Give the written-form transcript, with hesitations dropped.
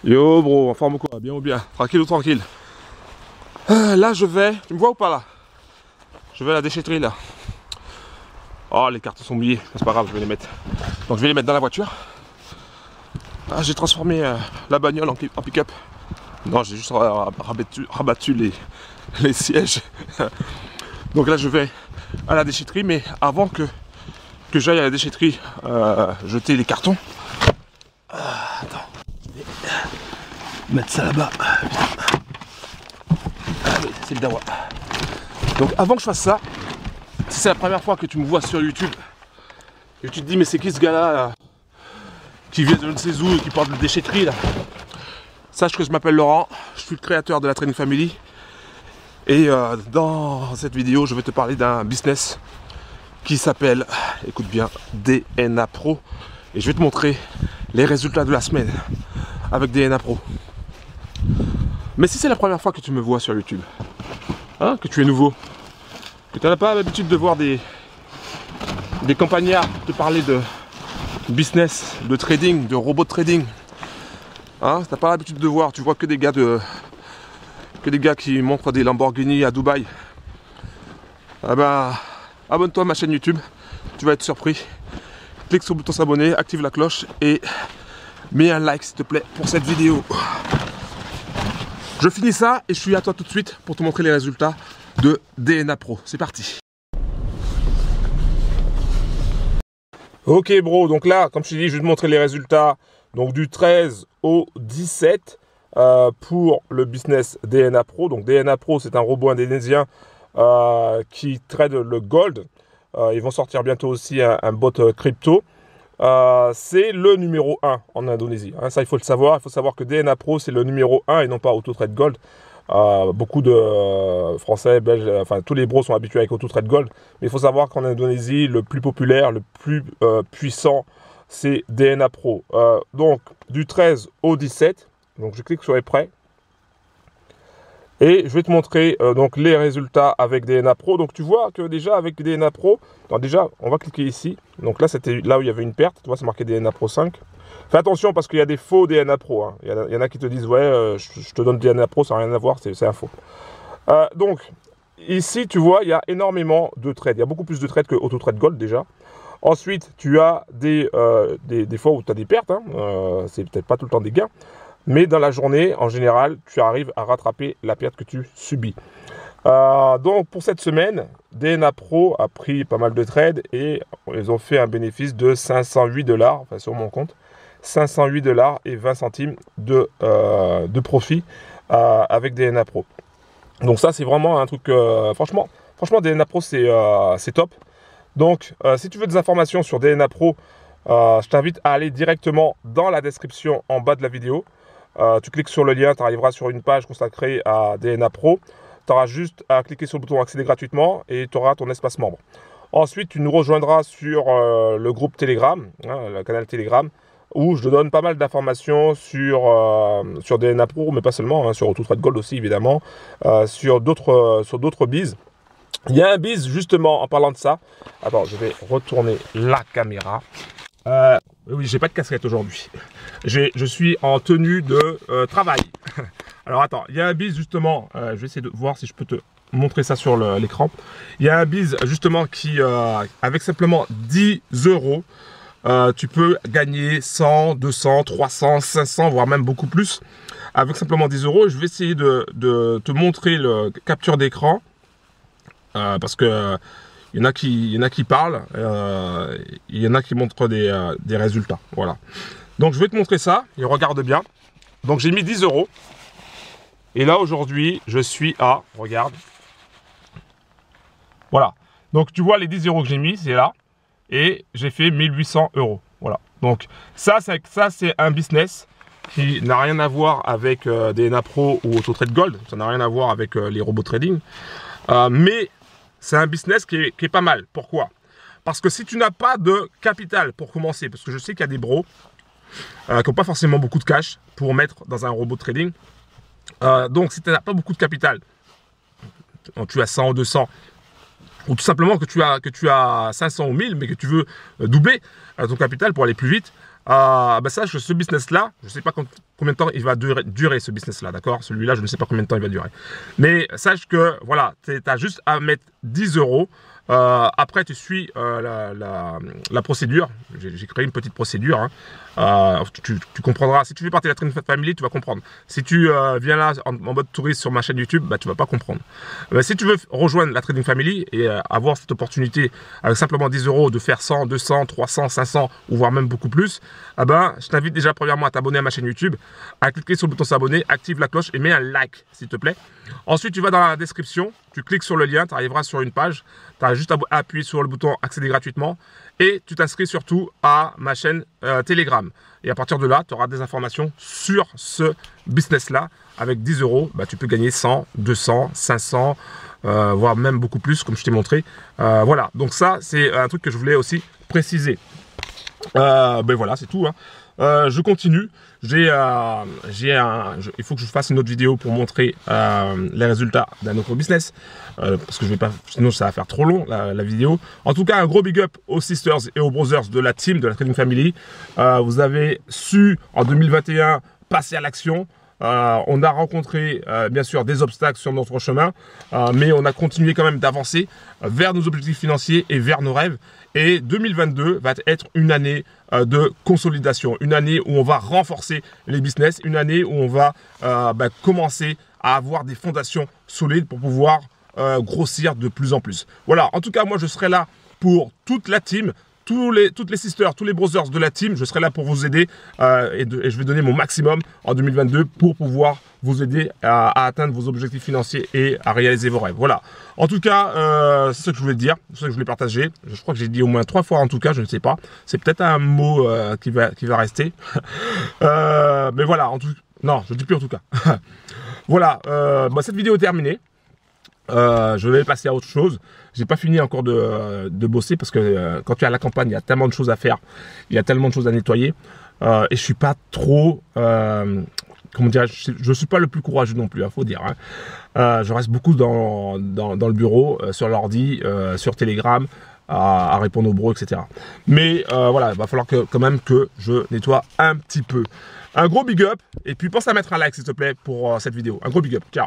Yo bro, en forme ou quoi? Bien ou bien? Tranquille ou tranquille? Là je vais, tu me vois ou pas là? Je vais à la déchetterie là. Oh les cartons sont mouillés, c'est pas grave, je vais les mettre. Donc je vais les mettre dans la voiture. Ah, j'ai transformé la bagnole en pick-up. Non, j'ai juste rabattu les sièges. Donc là je vais à la déchetterie, mais avant que j'aille à la déchetterie jeter les cartons. Attends, je vais mettre ça là-bas. Ah oui, c'est le dawa. Donc avant que je fasse ça, si c'est la première fois que tu me vois sur YouTube et que tu te dis mais c'est qui ce gars là, qui vient de je ne sais où et qui parle de déchetterie là, sache que je m'appelle Laurent, je suis le créateur de la Training Family et dans cette vidéo je vais te parler d'un business qui s'appelle, écoute bien, DNA Pro, et je vais te montrer les résultats de la semaine avec DNA Pro. Mais si c'est la première fois que tu me vois sur YouTube, hein, que tu es nouveau, que tu n'as pas l'habitude de voir des campagnards te parler de business, de trading, de robot trading, hein, tu n'as pas l'habitude de voir, tu vois que des gars qui montrent des Lamborghini à Dubaï, ah ben, abonne-toi à ma chaîne YouTube, tu vas être surpris. Clique sur le bouton s'abonner, active la cloche et mets un like s'il te plaît pour cette vidéo. Je finis ça et je suis à toi tout de suite pour te montrer les résultats de DNA Pro. C'est parti. Ok bro, donc là, comme je t'ai dit, je vais te montrer les résultats donc du 13 au 17 pour le business DNA Pro. Donc DNA Pro, c'est un robot indonésien qui trade le gold. Ils vont sortir bientôt aussi un bot crypto. C'est le numéro 1 en Indonésie. Hein, ça, il faut le savoir. Il faut savoir que DNA Pro, c'est le numéro 1 et non pas AutoTrade Gold. Beaucoup de Français, Belges, enfin tous les bros sont habitués avec AutoTrade Gold. Mais il faut savoir qu'en Indonésie, le plus populaire, le plus puissant, c'est DNA Pro. Donc, du 13 au 17. Donc, je clique sur les prêts. Et je vais te montrer donc les résultats avec DNA Pro. Donc tu vois que déjà avec DNA Pro, alors déjà on va cliquer ici. Donc là c'était là où il y avait une perte. Tu vois c'est marqué DNA Pro 5. Fais attention parce qu'il y a des faux DNA Pro. Hein. Il y en a qui te disent ouais je te donne DNA Pro, ça n'a rien à voir, c'est un faux. Donc ici tu vois il y a énormément de trades. Il y a beaucoup plus de trades que AutoTrade Gold déjà. Ensuite tu as des fois où tu as des pertes. Hein. C'est peut-être pas tout le temps des gains. Mais dans la journée, en général, tu arrives à rattraper la perte que tu subis. Donc, pour cette semaine, DNA Pro a pris pas mal de trades et ils ont fait un bénéfice de 508 $, enfin sur mon compte, 508 $ et 20 centimes de profit avec DNA Pro. Donc ça, c'est vraiment un truc, franchement, DNA Pro, c'est top. Donc, si tu veux des informations sur DNA Pro, je t'invite à aller directement dans la description en bas de la vidéo. Tu cliques sur le lien, tu arriveras sur une page consacrée à DNA Pro. Tu auras juste à cliquer sur le bouton accéder gratuitement et tu auras ton espace membre. Ensuite, tu nous rejoindras sur le groupe Telegram, hein, le canal Telegram, où je te donne pas mal d'informations sur DNA Pro, mais pas seulement, hein, sur AutoTrade Gold aussi évidemment, sur d'autres bises. Il y a un bise justement en parlant de ça. Attends, je vais retourner la caméra. Oui, j'ai pas de casquette aujourd'hui. Je suis en tenue de travail. Alors attends, il y a un bise justement, je vais essayer de voir si je peux te montrer ça sur l'écran. Il y a un bise justement qui, avec simplement 10 €, tu peux gagner 100, 200, 300, 500, voire même beaucoup plus. Avec simplement 10 €, je vais essayer de te montrer le capture d'écran. Parce que il y en a qui parlent, il y en a qui montrent des résultats. Voilà. Donc je vais te montrer ça et regarde bien. Donc j'ai mis 10 €. Et là aujourd'hui, je suis à, regarde. Voilà. Donc tu vois les 10 € que j'ai mis, c'est là. Et j'ai fait 1800 €. Voilà. Donc ça c'est un business qui n'a rien à voir avec DNA Pro ou AutoTrade Gold. Ça n'a rien à voir avec les robots trading. Mais c'est un business qui est pas mal. Pourquoi? Parce que si tu n'as pas de capital pour commencer, parce que je sais qu'il y a des bros qui n'ont pas forcément beaucoup de cash pour mettre dans un robot trading. Donc si tu n'as pas beaucoup de capital, tu as 100 ou 200, ou tout simplement que tu as 500 ou 1000, mais que tu veux doubler ton capital pour aller plus vite, bah sache que ce business-là, je ne sais pas combien de temps il va durer ce business-là, d'accord? Celui-là, je ne sais pas combien de temps il va durer. Mais sache que, voilà, tu as juste à mettre 10 euros. Après, tu suis la procédure. J'ai créé une petite procédure. Hein. Tu comprendras. Si tu fais partie de la Trading Family, tu vas comprendre. Si tu viens là en mode touriste sur ma chaîne YouTube, bah, tu ne vas pas comprendre. Si tu veux rejoindre la Trading Family et avoir cette opportunité avec simplement 10 euros de faire 100, 200, 300, 500 ou voire même beaucoup plus, je t'invite déjà premièrement à t'abonner à ma chaîne YouTube, à cliquer sur le bouton s'abonner, active la cloche et mets un like s'il te plaît. Ensuite, tu vas dans la description, tu cliques sur le lien, tu arriveras sur une page, tu as juste à appuyer sur le bouton accéder gratuitement et tu t'inscris surtout à ma chaîne Telegram. Et à partir de là, tu auras des informations sur ce business-là. Avec 10 euros, tu peux gagner 100, 200, 500, voire même beaucoup plus, comme je t'ai montré. Voilà, donc ça, c'est un truc que je voulais aussi préciser. Voilà, c'est tout. Hein. Je continue. Il faut que je fasse une autre vidéo pour montrer les résultats d'un autre business. Parce que je vais pas, sinon ça va faire trop long la vidéo. En tout cas, un gros big up aux sisters et aux brothers de la team, de la Trading Family. Vous avez su en 2021 passer à l'action. On a rencontré bien sûr des obstacles sur notre chemin, mais on a continué quand même d'avancer vers nos objectifs financiers et vers nos rêves. Et 2022 va être une année de consolidation, une année où on va renforcer les business, une année où on va commencer à avoir des fondations solides pour pouvoir grossir de plus en plus. Voilà, en tout cas, moi je serai là pour toute la team. Toutes les sisters, tous les brothers de la team, je serai là pour vous aider et je vais donner mon maximum en 2022 pour pouvoir vous aider à atteindre vos objectifs financiers et à réaliser vos rêves. Voilà. En tout cas, c'est ce que je voulais te dire, c'est ce que je voulais partager. Je crois que j'ai dit au moins 3 fois en tout cas, je ne sais pas. C'est peut-être un mot qui va rester. Mais voilà, non, je ne dis plus en tout cas. Voilà, cette vidéo est terminée. Je vais passer à autre chose. J'ai pas fini encore de bosser parce que quand tu es à la campagne, il y a tellement de choses à faire, il y a tellement de choses à nettoyer et je suis pas trop, comment dire, je suis pas le plus courageux non plus, faut dire. Hein. Je reste beaucoup dans le bureau, sur l'ordi, sur Telegram, à répondre aux bros, etc. Mais voilà, il va falloir quand même que je nettoie un petit peu. Un gros big up et puis pense à mettre un like s'il te plaît pour cette vidéo. Un gros big up. Ciao.